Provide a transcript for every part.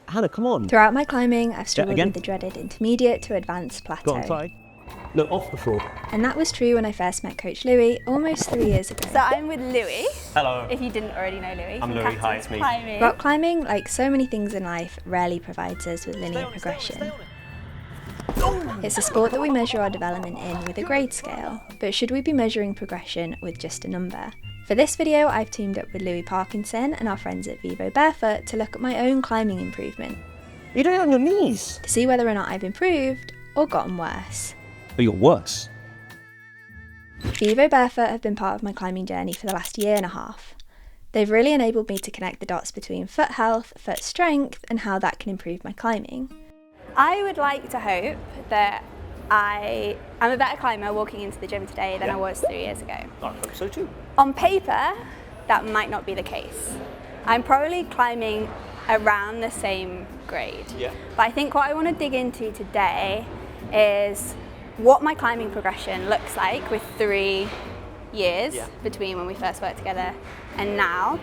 Hannah, come on. Throughout my climbing, I've struggled again? with the dreaded intermediate to advanced plateau. Go on, try. No, off the floor. And that was true when I first met Coach Louis almost 3 years ago. So I'm with Louis. Hello. If you didn't already know Louis. I'm Louis, hi, it's me. Climbing. Rock climbing, like so many things in life, rarely provides us with linear progression. It's a sport that we measure our development in with a grade scale, but should we be measuring progression with just a number? For this video, I've teamed up with Louis Parkinson and our friends at Vivobarefoot to look at my own climbing improvement. You're doing it on your knees. To see whether or not I've improved or gotten worse. But you're worse. Vivobarefoot have been part of my climbing journey for the last year and a half. They've really enabled me to connect the dots between foot health, foot strength, and how that can improve my climbing. I would like to hope that I'm a better climber walking into the gym today than I was 3 years ago. I hope so too. On paper, that might not be the case. I'm probably climbing around the same grade. Yeah. But I think what I want to dig into today is what my climbing progression looks like with 3 years between when we first worked together and now.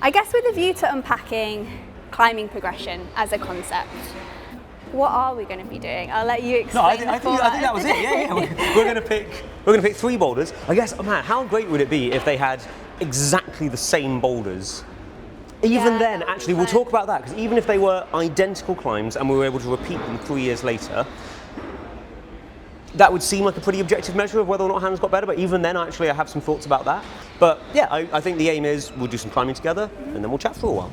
I guess with a view to unpacking climbing progression as a concept. What are we going to be doing? I'll let you explain. No, I think that was it. Yeah. We're going to pick 3 boulders. I guess, man, how great would it be if they had exactly the same boulders? Even then, actually, we'll talk about that, because even if they were identical climbs and we were able to repeat them 3 years later, that would seem like a pretty objective measure of whether or not Hannah's got better. But even then, actually, I have some thoughts about that. But yeah, I think the aim is we'll do some climbing together and then we'll chat for a while.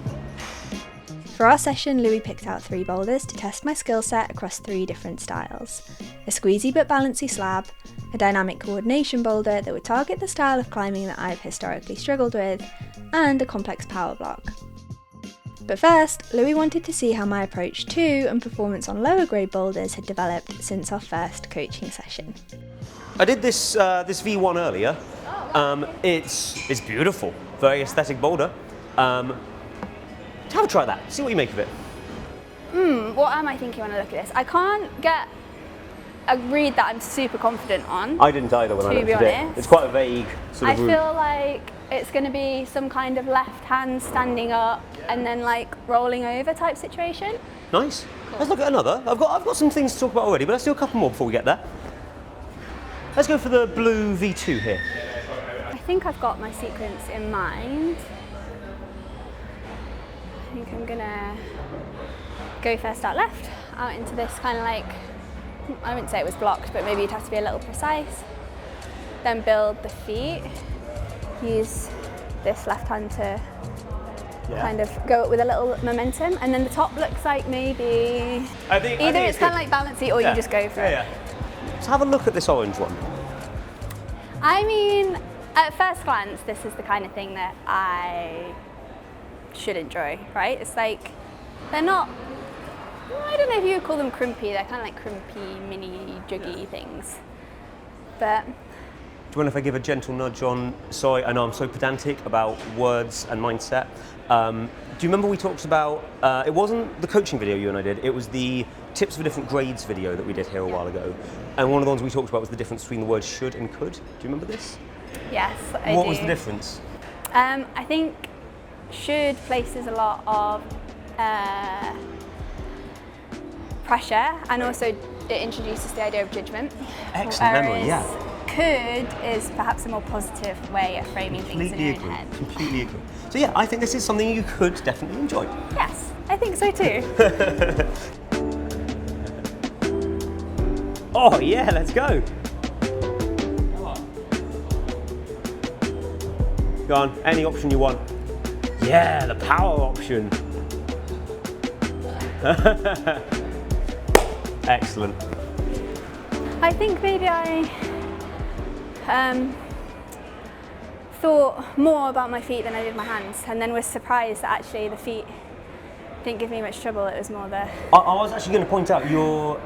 For our session, Louis picked out 3 boulders to test my skill set across 3 different styles. A squeezy but bouncy slab, a dynamic coordination boulder that would target the style of climbing that I've historically struggled with, and a complex power block. But first, Louis wanted to see how my approach to and performance on lower grade boulders had developed since our first coaching session. I did this V1 earlier. It's beautiful, very aesthetic boulder. Have a try that, see what you make of it. What am I thinking when I look at this? I can't get a read that I'm super confident on. I didn't either when I looked at it. It's quite a vague sort of route. I feel like it's going to be some kind of left hand standing up and then like rolling over type situation. Nice. Cool. Let's look at another. I've got some things to talk about already, but let's do a couple more before we get there. Let's go for the blue V2 here. I think I've got my sequence in mind. I think I'm gonna go first out left, out into this kind of like, I wouldn't say it was blocked, but maybe you'd have to be a little precise. Then build the feet, use this left hand to kind of go up with a little momentum, and then the top looks like maybe either it's kind of like bouncy or you just go for it. Let's have a look at this orange one. I mean, at first glance, this is the kind of thing that I should enjoy, right? It's like, they're not, I don't know if you would call them crimpy, they're kind of like crimpy, mini, juggy things. But do you mind if I give a gentle nudge on, sorry, I know I'm so pedantic about words and mindset. Do you remember we talked about, it wasn't the coaching video you and I did, it was the tips for different grades video that we did here a while ago. And one of the ones we talked about was the difference between the words should and could. Do you remember this? yes, I do. What was the difference? I think should places a lot of pressure, and also it introduces the idea of judgment. Excellent memory, yeah. Could is perhaps a more positive way of framing things in your own head. Completely agree. So yeah, I think this is something you could definitely enjoy. Yes, I think so too. Oh yeah, let's go. Go on, any option you want. Yeah, the power option. Excellent. I think maybe I thought more about my feet than I did my hands, and then was surprised that actually the feet didn't give me much trouble. It was more the... I was actually going to point out your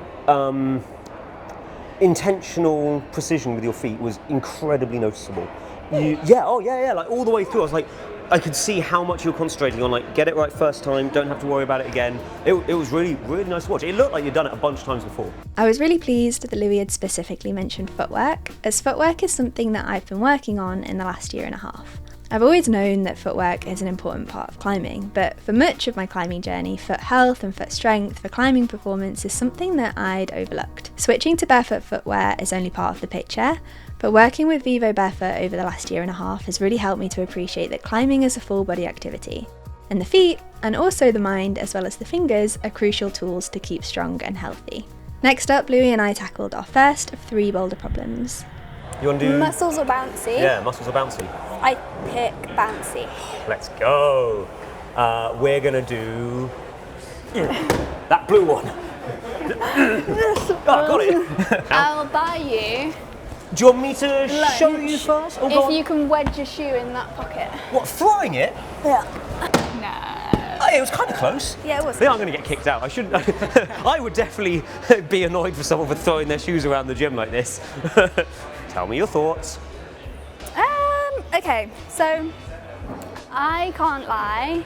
intentional precision with your feet was incredibly noticeable. Yeah, like all the way through. I was like, I could see how much you were concentrating on, like, get it right first time, don't have to worry about it again. It was really, really nice to watch. It looked like you'd done it a bunch of times before. I was really pleased that Louis had specifically mentioned footwork, as footwork is something that I've been working on in the last year and a half. I've always known that footwork is an important part of climbing, but for much of my climbing journey, foot health and foot strength for climbing performance is something that I'd overlooked. Switching to barefoot footwear is only part of the picture, but working with Vivobarefoot over the last year and a half has really helped me to appreciate that climbing is a full body activity. And the feet, and also the mind as well as the fingers, are crucial tools to keep strong and healthy. Next up, Louis and I tackled our first of 3 boulder problems. You want to do Muscles or bouncy? Yeah, muscles or bouncy. I pick bouncy. Let's go. We're gonna do that blue one. Oh, I got it. I'll buy you. Do you want me to show you first? Oh, If you can wedge your shoe in that pocket. What, throwing it? Yeah. Oh, it was kind of close. Yeah, it was. I think I'm going to get kicked out. I shouldn't. I would definitely be annoyed for someone for throwing their shoes around the gym like this. Tell me your thoughts. Okay, so I can't lie.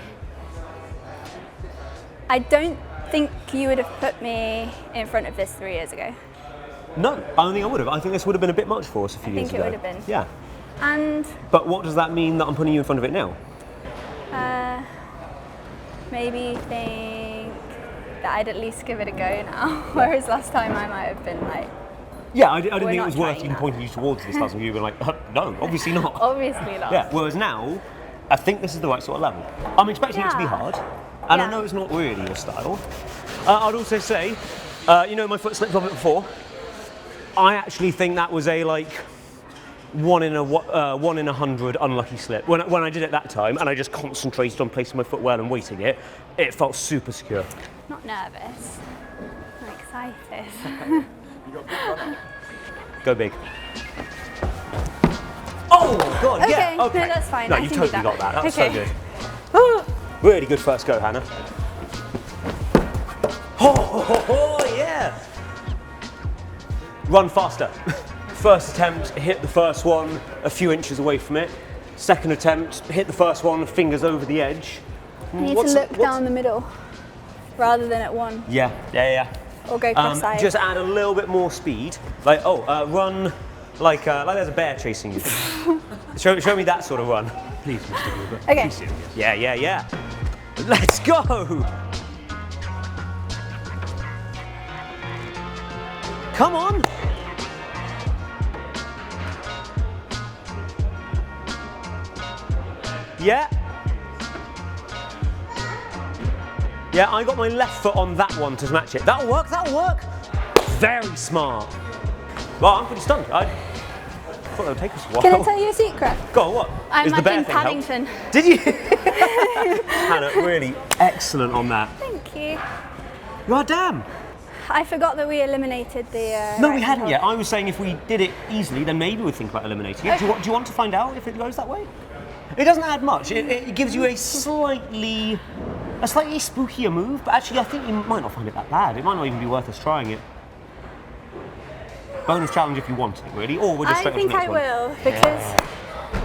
I don't think you would have put me in front of this 3 years ago. No, I don't think I would have. I think this would have been a bit much for us a few years ago. I think it would have been. Yeah. And But what does that mean that I'm putting you in front of it now? maybe think that I'd at least give it a go now, whereas last time I might have been like, Yeah, I didn't We're think it not was worth trying even that. pointing you towards this last time. You were like, no, obviously not. obviously not. Yeah, whereas now, I think this is the right sort of level. I'm expecting it to be Yeah. hard, and I Yeah. know it's not really your style. I'd also say, my foot slipped off it before. I actually think that was a like 1 in 100 unlucky slip. When I did it that time, and I just concentrated on placing my foot well and weighting it, it felt super secure. Not nervous. I'm excited. Go big. Oh God! Okay, Yeah. Okay. no, that's fine. No, I you can do totally that. got that. That was Okay. so good. Really good first go, Hannah. Oh, yeah! Run faster. First attempt, hit the first one a few inches away from it. Second attempt, hit the first one, fingers over the edge. You need to look down the middle rather than at one, Yeah. or go cross side. Just add a little bit more speed. Like, run like there's a bear chasing you. show me that sort of run. Please, Mr. Gruber. Okay. Be serious. Yeah. Let's go! Come on! Yeah. Yeah, I got my left foot on that one to match it. That'll work. Very smart. Well, I'm pretty stunned. I thought that would take us a while. Can I tell you a secret? Go on, what? I'm Is the like bear in thing helped? Paddington. Did you? Hannah, really excellent on that. Thank you. God damn. I forgot that we eliminated the. No, we right hadn't hand yet. hold. I was saying if we did it easily, then maybe we'd think about eliminating it. Do you want to find out if it goes that way? It doesn't add much. It gives you a slightly spookier move, but actually I think you might not find it that bad. It might not even be worth us trying it. Bonus challenge if you want it, really, or we're just I straight on to think the next I one. will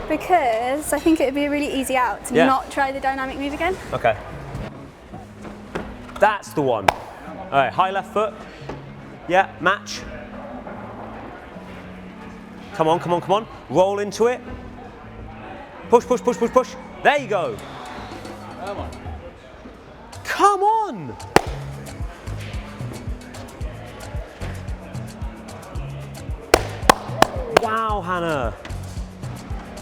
because I think it would be a really easy out to Yeah. not try the dynamic move again. Okay. That's the one. All right, high left foot. Yeah, match. Come on. Roll into it. Push. There you go. Come on. Wow, Hannah.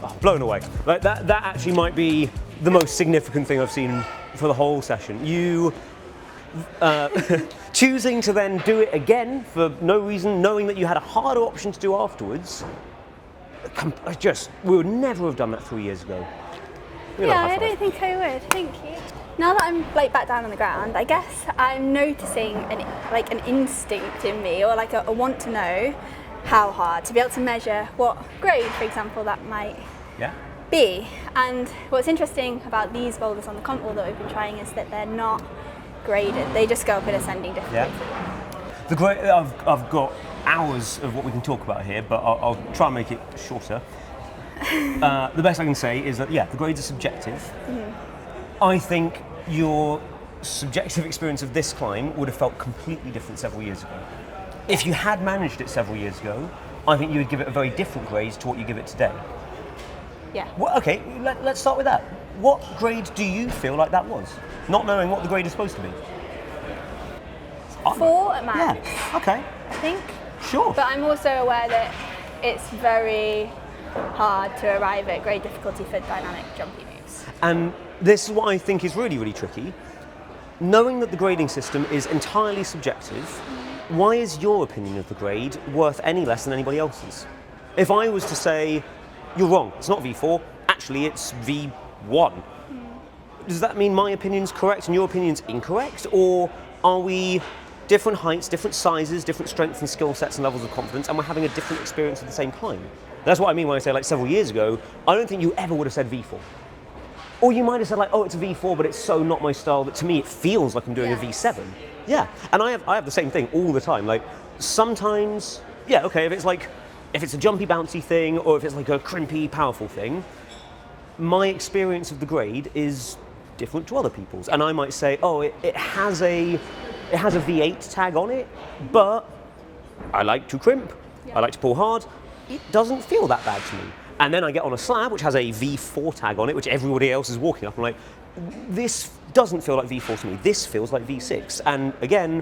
Oh, blown away. Like that actually might be the most significant thing I've seen for the whole session. You choosing to then do it again for no reason, knowing that you had a harder option to do afterwards. We would never have done that 3 years ago. Yeah, I don't think I would. Thank you. Now that I'm like back down on the ground, I guess I'm noticing an instinct in me, or like a want to know how hard, to be able to measure what grade, for example, that might be. And what's interesting about these boulders on the comp wall that we've been trying is that they're not graded. They just go up in ascending difficulty. The grade, I've got hours of what we can talk about here, but I'll try and make it shorter. The best I can say is that, the grades are subjective. Mm-hmm. I think your subjective experience of this climb would have felt completely different several years ago. If you had managed it several years ago, I think you would give it a very different grade to what you give it today. Yeah. Well, okay, let's start with that. What grade do you feel like that was? Not knowing what the grade is supposed to be. 4 at max. Yeah, okay. I think. Sure. But I'm also aware that it's very hard to arrive at grade difficulty for dynamic jumpy moves. And this is what I think is really, really tricky. Knowing that the grading system is entirely subjective, why is your opinion of the grade worth any less than anybody else's? If I was to say, you're wrong, it's not V4, actually it's V1, does that mean my opinion's correct and your opinion's incorrect? Or are we different heights, different sizes, different strengths and skill sets and levels of confidence, and we're having a different experience of the same climb? That's what I mean when I say, like, several years ago, I don't think you ever would have said V4. Or you might have said, like, oh, it's a V4, but it's so not my style that to me it feels like I'm doing a V7. Yeah, and I have the same thing all the time. Like, sometimes, yeah, okay, if it's a jumpy, bouncy thing, or if it's like a crimpy, powerful thing, my experience of the grade is different to other people's. And I might say, oh, it has a V8 tag on it, but I like to crimp, I like to pull hard. It doesn't feel that bad to me. And then I get on a slab which has a V4 tag on it, which everybody else is walking up. I'm like, this doesn't feel like V4 to me. This feels like V6. And again,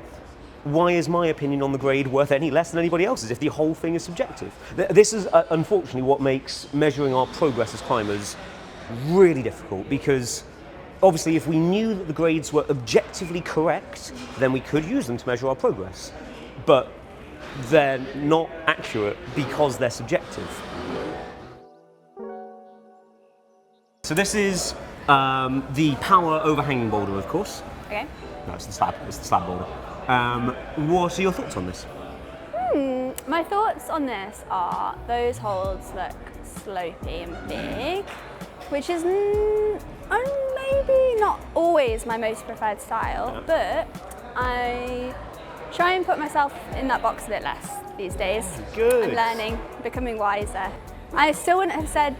why is my opinion on the grade worth any less than anybody else's if the whole thing is subjective? This is unfortunately what makes measuring our progress as climbers really difficult, because obviously if we knew that the grades were objectively correct, then we could use them to measure our progress. But they're not accurate because they're subjective. So this is the power overhanging boulder, of course. Okay. No, it's the slab boulder. What are your thoughts on this? My thoughts on this are those holds look slopey and big, which is maybe not always my most preferred style, but I try and put myself in that box a bit less these days. Good. I'm learning, becoming wiser. I still wouldn't have said,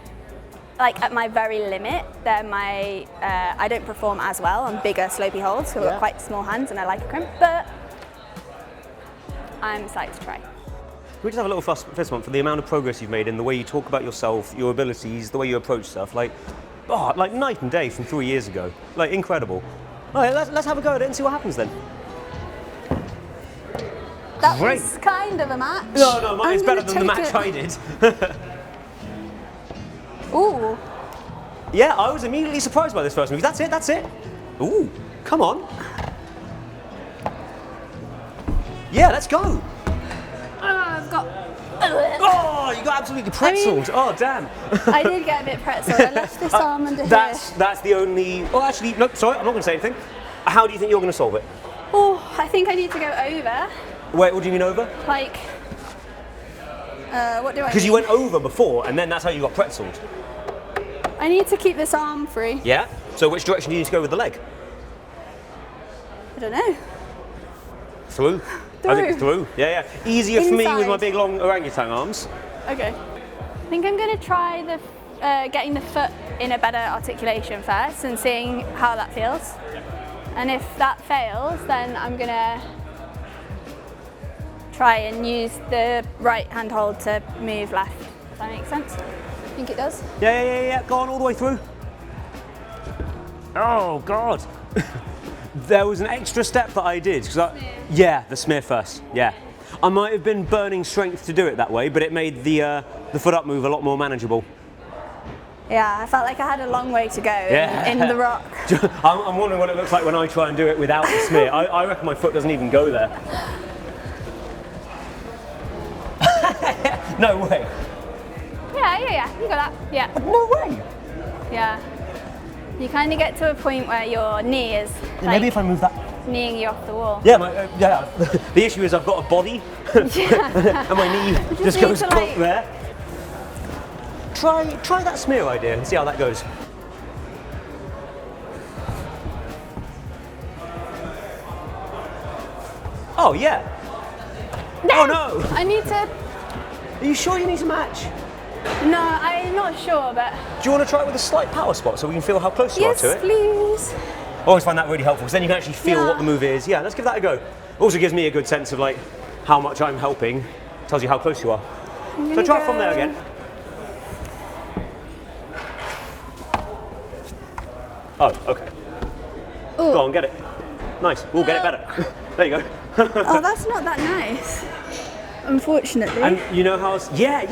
like, at my very limit, I don't perform as well on bigger slopey holds, so I've got quite small hands and I like a crimp, but I'm excited to try. Can we just have a little fist bump for the amount of progress you've made in the way you talk about yourself, your abilities, the way you approach stuff, like night and day from 3 years ago. Like, incredible. All right, let's have a go at it and see what happens then. That Great. was kind of a match. No, mine's better than the match I did. Ooh. Yeah, I was immediately surprised by this first move. That's it. Ooh, come on. Yeah, let's go. I've got... Oh, you got absolutely pretzeled. Oh, damn. I did get a bit pretzeled. I left this arm under here. That's the only... Oh, actually, no, sorry, I'm not going to say anything. How do you think you're going to solve it? Oh, I think I need to go over. Wait, what do you mean over? Like... what do I Because mean? you went over before, and then that's how you got pretzeled. I need to keep this arm free. Yeah? So which direction do you need to go with the leg? I don't know. Through. I think through. Yeah. Easier for me with Inside. my big long orangutan arms. Okay. I think I'm going to try getting the foot in a better articulation first and seeing how that feels. And if that fails, then I'm going to try and use the right hand hold to move left. Does that make sense? I think it does. Yeah. Go on all the way through. Oh, God. There was an extra step that I did. The smear first, yeah. I might have been burning strength to do it that way, but it made the foot up move a lot more manageable. Yeah, I felt like I had a long way to go in the rock. I'm wondering what it looks like when I try and do it without the smear. I reckon my foot doesn't even go there. No way. Yeah, you got that. Yeah. No way. Yeah. You kind of get to a point where your knee is Maybe if I move that. kneeing you off the wall. Yeah, the issue is I've got a body and my knee just goes clunk there. Try that smear idea and see how that goes. Oh yeah. No! Oh no! I need to... Are you sure you need to match? No, I'm not sure, but... Do you want to try it with a slight power spot so we can feel how close you are to it? Yes, please. I always find that really helpful because then you can actually feel what the move is. Yeah, let's give that a go. It also gives me a good sense of like how much I'm helping. Tells you how close you are. So try it from there again. Oh, okay. Ooh. Go on, get it. Nice. We'll get it better. There you go. Oh, that's not that nice, unfortunately. And you know how else? Yeah.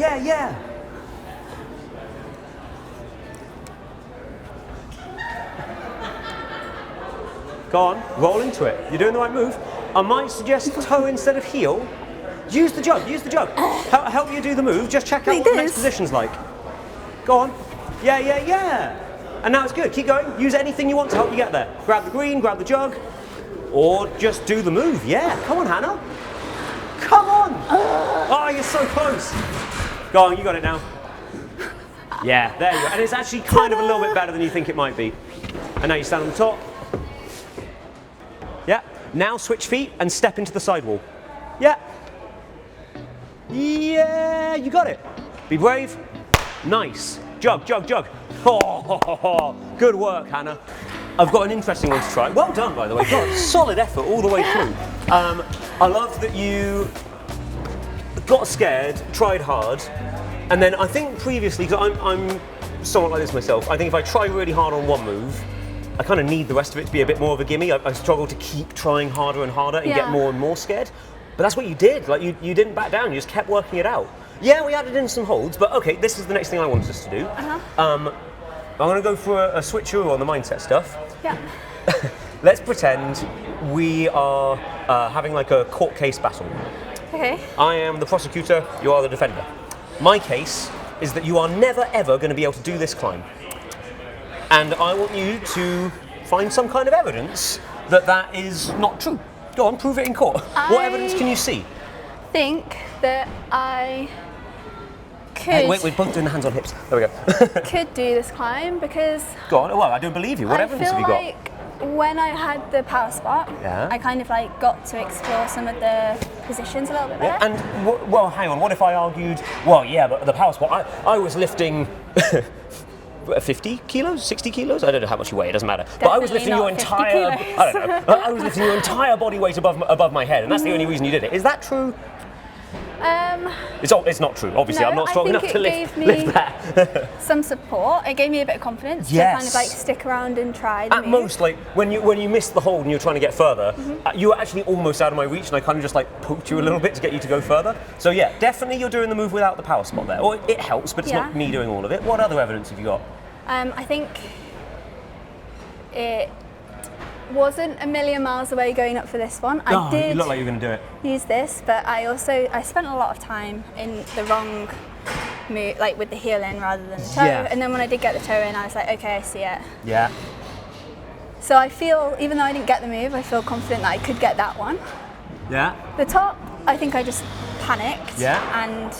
Go on, roll into it. You're doing the right move. I might suggest toe instead of heel. Use the jug. Help you do the move. Just check out what the next position's like. Go on. Yeah. And now it's good. Keep going. Use anything you want to help you get there. Grab the green, grab the jug, or just do the move. Yeah. Come on, Hannah. Come on. Oh, you're so close. Go on, you got it now. Yeah, there you go. And it's actually kind of a little bit better than you think it might be. And now you stand on the top. Yeah. Now switch feet and step into the sidewall. Yeah. Yeah, you got it. Be brave. Nice. Jug. Oh, good work, Hannah. I've got an interesting one to try. Well done, by the way. God, solid effort all the way through. I love that you got scared, tried hard, and then I think previously, because I'm somewhat like this myself, I think if I try really hard on one move, I kind of need the rest of it to be a bit more of a gimme. I struggle to keep trying harder and harder and get more and more scared. But that's what you did. Like you didn't back down. You just kept working it out. Yeah, we added in some holds, but okay, this is the next thing I wanted us to do. I'm going to go for a switcheroo on the mindset stuff. Yeah. Let's pretend we are having like a court case battle. Okay. I am the prosecutor, you are the defender. My case is that you are never ever going to be able to do this climb. And I want you to find some kind of evidence that that is not true. Go on, prove it in court. What evidence can you see? I think that I could... Hey, wait, we're both doing the hands on hips. There we go. could do this climb because... Go on, well, I don't believe you. What evidence have you got? I feel like when I had the power spot, I kind of like got to explore some of the positions a little bit better. And, well, hang on, what if I argued, well, yeah, but the power spot, I was lifting 50 kilos, 60 kilos? I don't know how much you weigh, it doesn't matter. But I was lifting your entire, I don't know, I was lifting your entire body weight above my head, and that's the only reason you did it. Is that true? It's not true, obviously. No, I'm not strong enough to lift that. Some support. It gave me a bit of confidence to kind of like stick around and try the At move. most, like when you missed the hold and you were trying to get further, you were actually almost out of my reach, and I kind of just like poked you a little bit to get you to go further. So yeah, definitely you're doing the move without the power spot there. Or it helps, but it's not me doing all of it. What other evidence have you got? I think it wasn't a million miles away going up for this one. I did you look like you were going to do it. Use this, but I spent a lot of time in the wrong move, like with the heel in rather than the toe. Yeah. And then when I did get the toe in, I was like, okay, I see it. Yeah. So I feel, even though I didn't get the move, I feel confident that I could get that one. Yeah. The top, I think I just panicked. Yeah. And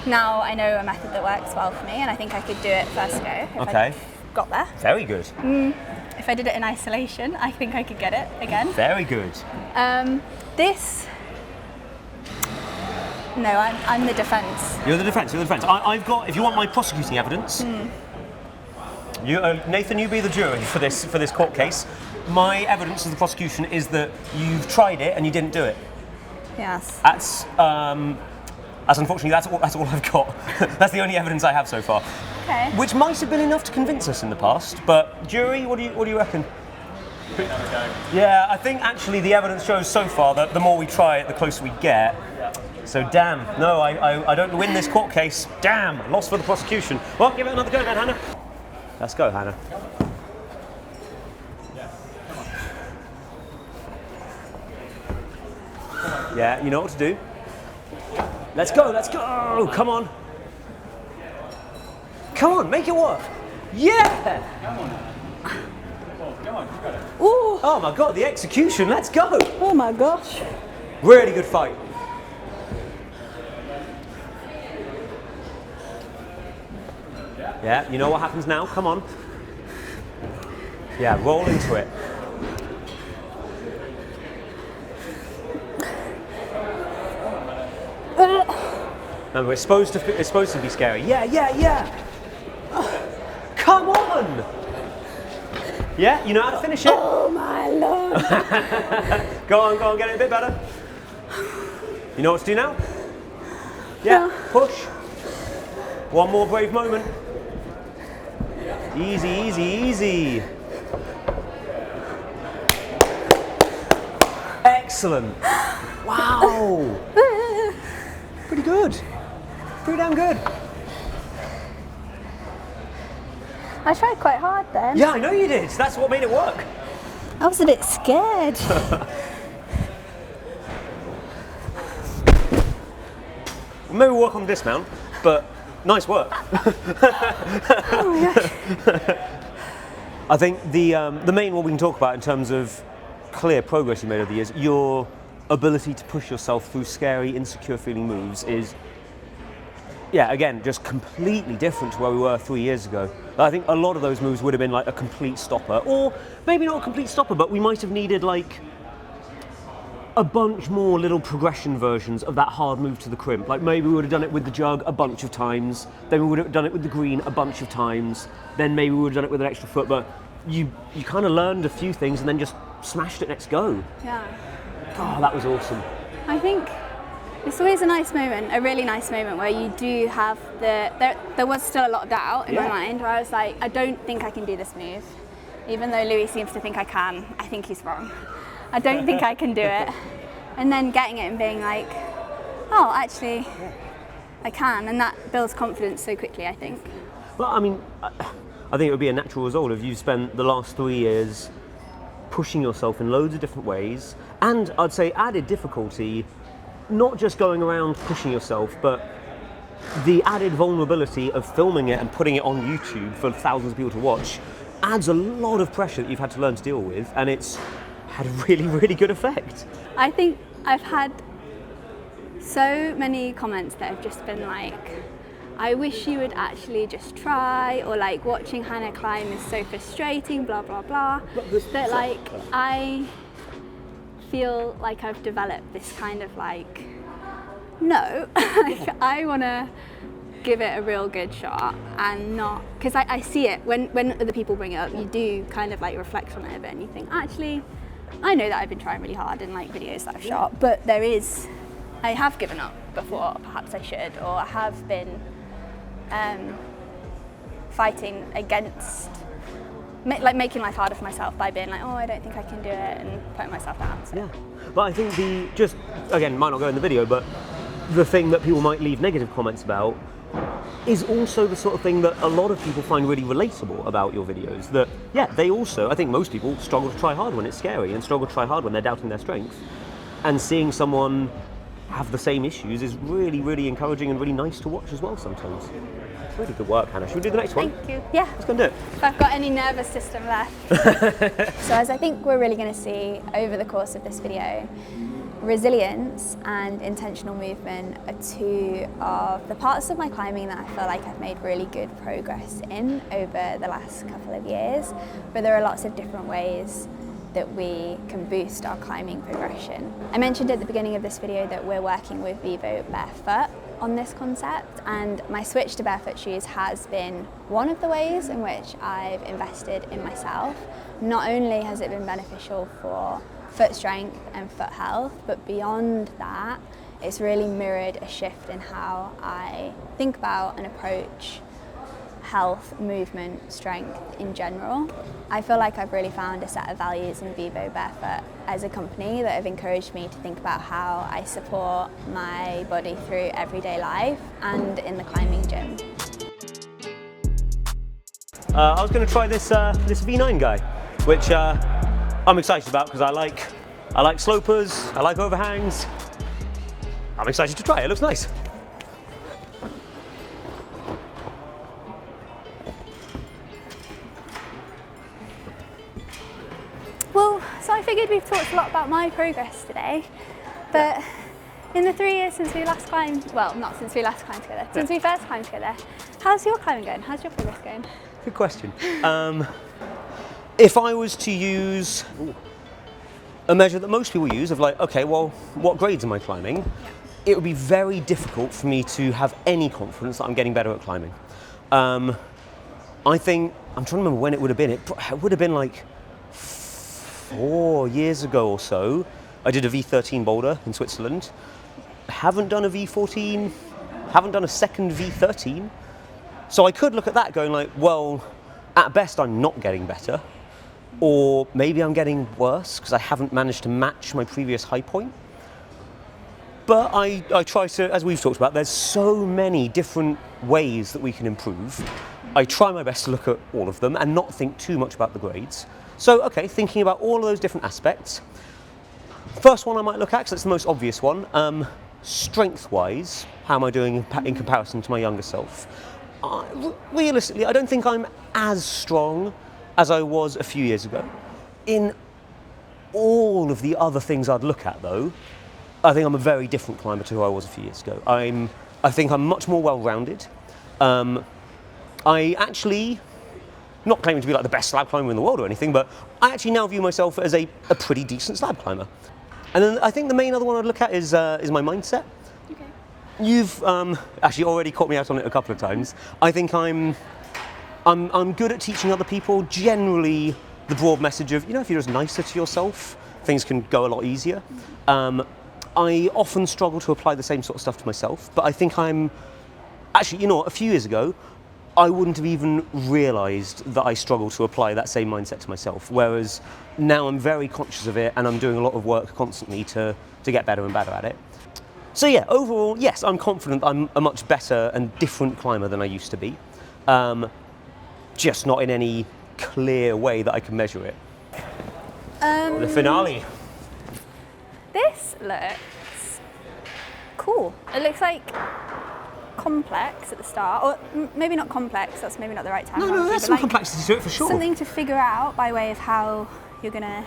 now I know a method that works well for me, and I think I could do it first go if I got there. Very good. If I did it in isolation, I think I could get it again. Very good. This, no, I'm the defence. You're the defence. I've got, if you want my prosecuting evidence, Nathan, you be the jury for this court case. My evidence of the prosecution is that you've tried it and you didn't do it. Yes. That's unfortunately that's all I've got. That's the only evidence I have so far. Okay. Which might have been enough to convince us in the past, but jury, what do you reckon? Yeah, I think actually the evidence shows so far that the more we try it, the closer we get. So damn, no, I don't win this court case. Damn, loss for the prosecution. Well, give it another go then, Hannah. Let's go, Hannah. Yeah, you know what to do. Let's go, come on. Come on, make it work. Yeah! Come on, you got it. Ooh. Oh my God, the execution, let's go. Oh my gosh. Really good fight. Yeah, you know what happens now, come on. Yeah, roll into it. Remember, it's supposed to be scary. Yeah. Come on! Yeah, you know how to finish it. Oh my Lord. Go on, get it a bit better. You know what to do now? Yeah, push. One more brave moment. Easy. Excellent. Wow. Pretty good. Pretty damn good. I tried quite hard then. Yeah, I know you did. That's what made it work. I was a bit scared. Maybe we'll work on dismount, but nice work. Oh my gosh. I think the main one we can talk about in terms of clear progress you made over the years, your ability to push yourself through scary, insecure feeling moves is, yeah, again, just completely different to where we were 3 years ago. I think a lot of those moves would have been like a complete stopper, or maybe not a complete stopper, but we might have needed like a bunch more little progression versions of that hard move to the crimp. Like maybe we would have done it with the jug a bunch of times, then we would have done it with the green a bunch of times, then maybe we would have done it with an extra foot, but you kind of learned a few things and then just smashed it next go. Yeah. Oh, that was awesome. I think it's always a nice moment, a really nice moment where you do have there was still a lot of doubt in my mind where I was like, I don't think I can do this move. Even though Louis seems to think I can, I think he's wrong. I don't think I can do it. And then getting it and being like, oh, actually, I can. And that builds confidence so quickly, I think. Well, I mean, I think it would be a natural result if you've spent the last 3 years pushing yourself in loads of different ways, and I'd say added difficulty, not just going around pushing yourself, but the added vulnerability of filming it and putting it on YouTube for thousands of people to watch adds a lot of pressure that you've had to learn to deal with, and it's had a really, really good effect. I think I've had so many comments that have just been like, I wish you would actually just try, or like watching Hannah climb is so frustrating, blah, blah, blah. That like, I feel like I've developed this kind of like, no, I want to give it a real good shot and not, because I see it, when other people bring it up, you do kind of like reflect on it a bit and you think, actually, I know that I've been trying really hard in like videos that I've shot, but I have given up before, perhaps I should, or I have been fighting against, like making life harder for myself by being like, oh, I don't think I can do it, and putting myself down. So. Yeah, but I think again, might not go in the video, but the thing that people might leave negative comments about is also the sort of thing that a lot of people find really relatable about your videos. That, yeah, they also, I think most people struggle to try hard when it's scary and struggle to try hard when they're doubting their strength. And seeing someone have the same issues is really, really encouraging and really nice to watch as well sometimes. Really good work, Hannah. Should we do the next one? Thank you. Yeah. Let's go and do it. If I've got any nervous system left. So as I think we're really going to see over the course of this video, resilience and intentional movement are two of the parts of my climbing that I feel like I've made really good progress in over the last couple of years, but there are lots of different ways that we can boost our climbing progression. I mentioned at the beginning of this video that we're working with Vivobarefoot on this concept, and my switch to barefoot shoes has been one of the ways in which I've invested in myself. Not only has it been beneficial for foot strength and foot health, but beyond that, it's really mirrored a shift in how I think about and approach health, movement, strength in general. I feel like I've really found a set of values in Vivobarefoot as a company that have encouraged me to think about how I support my body through everyday life and in the climbing gym. I was going to try this V9 guy, which I'm excited about because I like slopers, I like overhangs. I'm excited to try it. It looks nice. Well, so I figured we've talked a lot about my progress today, but in the 3 years since we last climbed, well, not since we last climbed together, since we first climbed together, how's your climbing going? How's your progress going? Good question. If I was to use a measure that most people use of like, okay, well, what grades am I climbing? It would be very difficult for me to have any confidence that I'm getting better at climbing. I think, I'm trying to remember when it would have been. It would have been like 4 years ago or so. I did a V13 boulder in Switzerland. Haven't done a V14, haven't done a second V13. So I could look at that going like, well, at best I'm not getting better, or maybe I'm getting worse because I haven't managed to match my previous high point. But I try to, as we've talked about, there's so many different ways that we can improve. I try my best to look at all of them and not think too much about the grades. So, okay, thinking about all of those different aspects. First one I might look at, because it's the most obvious one, strength-wise, how am I doing in comparison to my younger self? Realistically, I don't think I'm as strong as I was a few years ago. In all of the other things I'd look at, though, I think I'm a very different climber to who I was a few years ago. I think I'm much more well-rounded. I actually, not claiming to be like the best slab climber in the world or anything, but I actually now view myself as a pretty decent slab climber. And then I think the main other one I'd look at is my mindset. Okay. You've actually already caught me out on it a couple of times. I think I'm good at teaching other people. Generally, the broad message of, if you're just nicer to yourself, things can go a lot easier. I often struggle to apply the same sort of stuff to myself, but I think actually, a few years ago, I wouldn't have even realised that I struggle to apply that same mindset to myself, whereas now I'm very conscious of it and I'm doing a lot of work constantly to get better and better at it. So yeah, overall, yes, I'm confident I'm a much better and different climber than I used to be, just not in any clear way that I can measure it. The finale. This looks cool. It looks like complex at the start, or maybe not complex, that's maybe not the right term. No, there's some complexity to it for sure. Something to figure out by way of how you're going to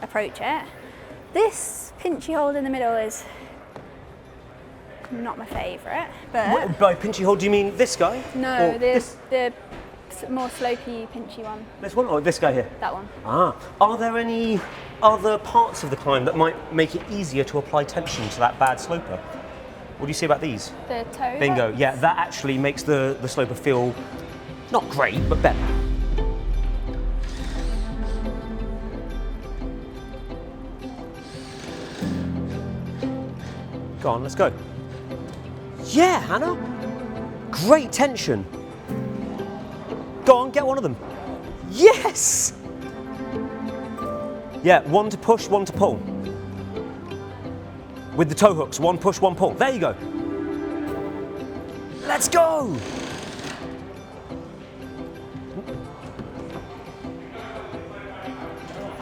approach it. This pinchy hold in the middle is not my favourite, but... By pinchy hold, do you mean this guy? No, the more slopey, pinchy one. This one, or this guy here? That one. Are there any other parts of the climb that might make it easier to apply tension to that bad sloper? What do you say about these? The toe. Bingo, yeah, that actually makes the sloper feel not great, but better. Go on, let's go. Yeah, Hannah. Great tension. Go on, get one of them. Yes! Yeah, one to push, one to pull. With the toe hooks, one push, one pull. There you go. Let's go!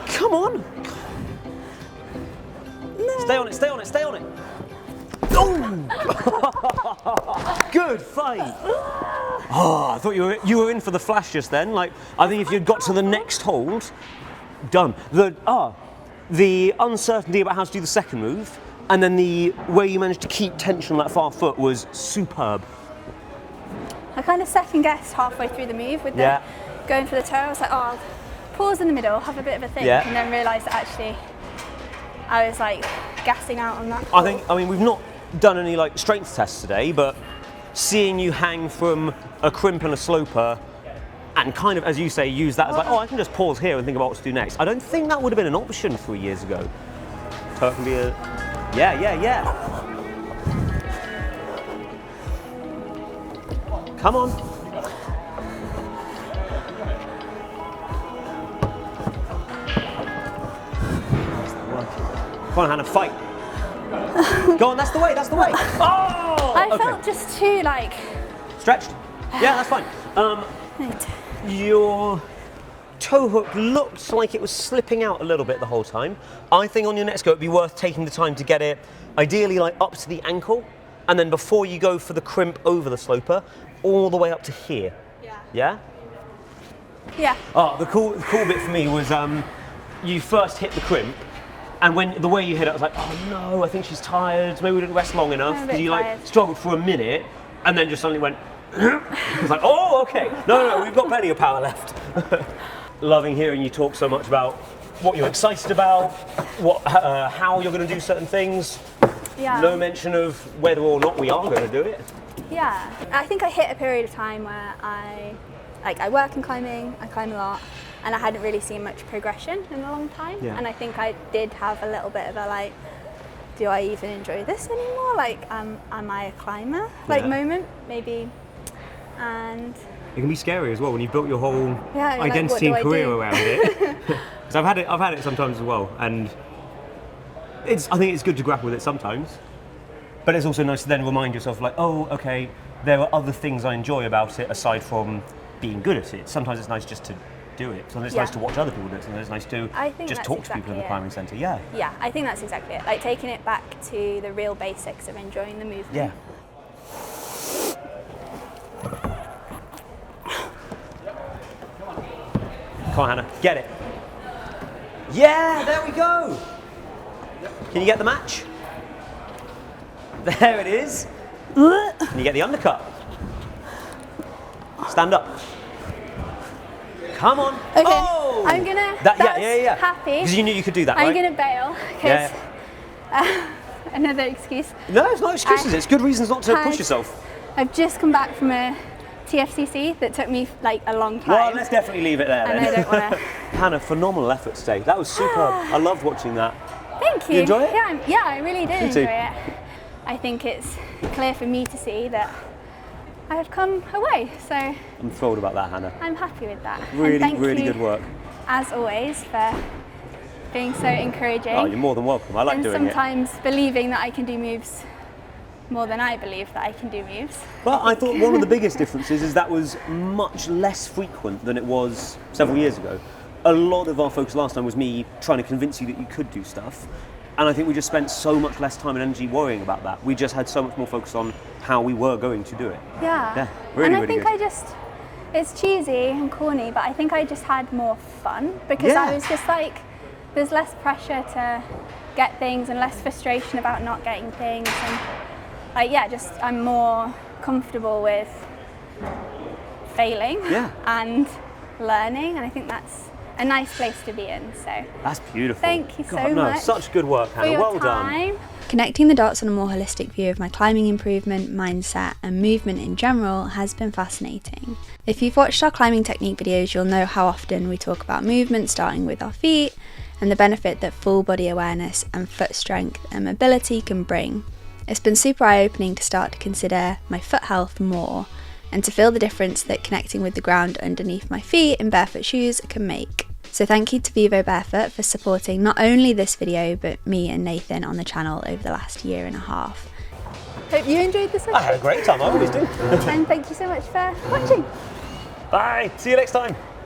Come on! No. Stay on it, stay on it, stay on it. Oh! Good fight. Oh, I thought you were in for the flash just then. Like, I think if you'd got to the next hold, done. The uncertainty about how to do the second move, and then the way you managed to keep tension on that far foot was superb. I kind of second guessed halfway through the move with the going for the toe. I was like, I'll pause in the middle, have a bit of a think, and then realised that actually I was like gassing out on that. I mean, we've not done any like strength tests today, but seeing you hang from a crimp and a sloper and kind of, as you say, use that as like, I can just pause here and think about what to do next. I don't think that would have been an option 3 years ago. So it can be a, yeah. Come on. Come on, Hannah, fight. Go on, that's the way, that's the way. Oh! I felt just too like... Stretched? Yeah, that's fine. Your toe hook looked like it was slipping out a little bit the whole time. I think on your next go it'd be worth taking the time to get it ideally like up to the ankle, and then before you go for the crimp over the sloper, all the way up to here. Yeah? Yeah. Oh, the cool bit for me was you first hit the crimp, and when the way you hit it, I was like, oh no, I think she's tired. Maybe we didn't rest long enough. Because you like struggled for a minute, and then just suddenly went. I was like, oh, okay. No, we've got plenty of power left. Loving hearing you talk so much about what you're excited about, how you're going to do certain things. Yeah. No mention of whether or not we are going to do it. Yeah, I think I hit a period of time where I work in climbing, I climb a lot, and I hadn't really seen much progression in a long time. Yeah. And I think I did have a little bit of a like, do I even enjoy this anymore? Like, am I a climber? Like moment, maybe. And it can be scary as well when you've built your whole Yeah, you're like, identity what and do I career do? around it. Because I've had it sometimes as well, and I think it's good to grapple with it sometimes. But it's also nice to then remind yourself, like, oh, okay, there are other things I enjoy about it aside from being good at it. Sometimes it's nice just to do it. Sometimes it's nice to watch other people do it. Sometimes it's nice to I think just that's talk to people in the exactly it. climbing centre. Yeah. Yeah, I think that's exactly it. Like taking it back to the real basics of enjoying the movement. Yeah. Come on, Hannah, get it. Yeah, there we go. Can you get the match? There it is. Can you get the undercut? Stand up. Come on. Okay, Oh! I'm gonna. Yeah. Happy. Because you knew you could do that, I'm right? gonna bail because another excuse. No, it's not excuses. It's good reasons not to had- push yourself. I've just come back from a TFCC that took me like a long time. Well, let's definitely leave it there and then. I don't want to. Hannah, phenomenal effort today. That was superb. I loved watching that. Thank you. You enjoy it? Yeah, I really did Me too. enjoy it. I think it's clear for me to see that I have come away, so I'm thrilled about that, Hannah. I'm happy with that. Really, and thank really you, good work. as always, for being so encouraging. Oh, you're more than welcome. I like and doing sometimes believing that I can do moves more than I believe that I can do moves. Well, I thought one of the biggest differences is that was much less frequent than it was several years ago. A lot of our focus last time was me trying to convince you that you could do stuff. And I think we just spent so much less time and energy worrying about that. We just had so much more focus on how we were going to do it. Yeah. Yeah, really, and I really think good. it's cheesy and corny, but I think I just had more fun because Yeah. I was just like, there's less pressure to get things and less frustration about not getting things. And like, yeah, just I'm more comfortable with failing Yeah. and learning. And I think that's a nice place to be in. So That's beautiful. thank you so God, no, much such good work, for Hannah. your Well done. time. Connecting the dots on a more holistic view of my climbing improvement, mindset, and movement in general has been fascinating. If you've watched our climbing technique videos, you'll know how often we talk about movement starting with our feet and the benefit that full body awareness and foot strength and mobility can bring. It's been super eye-opening to start to consider my foot health more and to feel the difference that connecting with the ground underneath my feet in barefoot shoes can make. So thank you to Vivobarefoot for supporting not only this video but me and Nathan on the channel over the last year and a half. Hope you enjoyed this I one. had a great time. I always do. And thank you so much for watching. Bye. See you next time.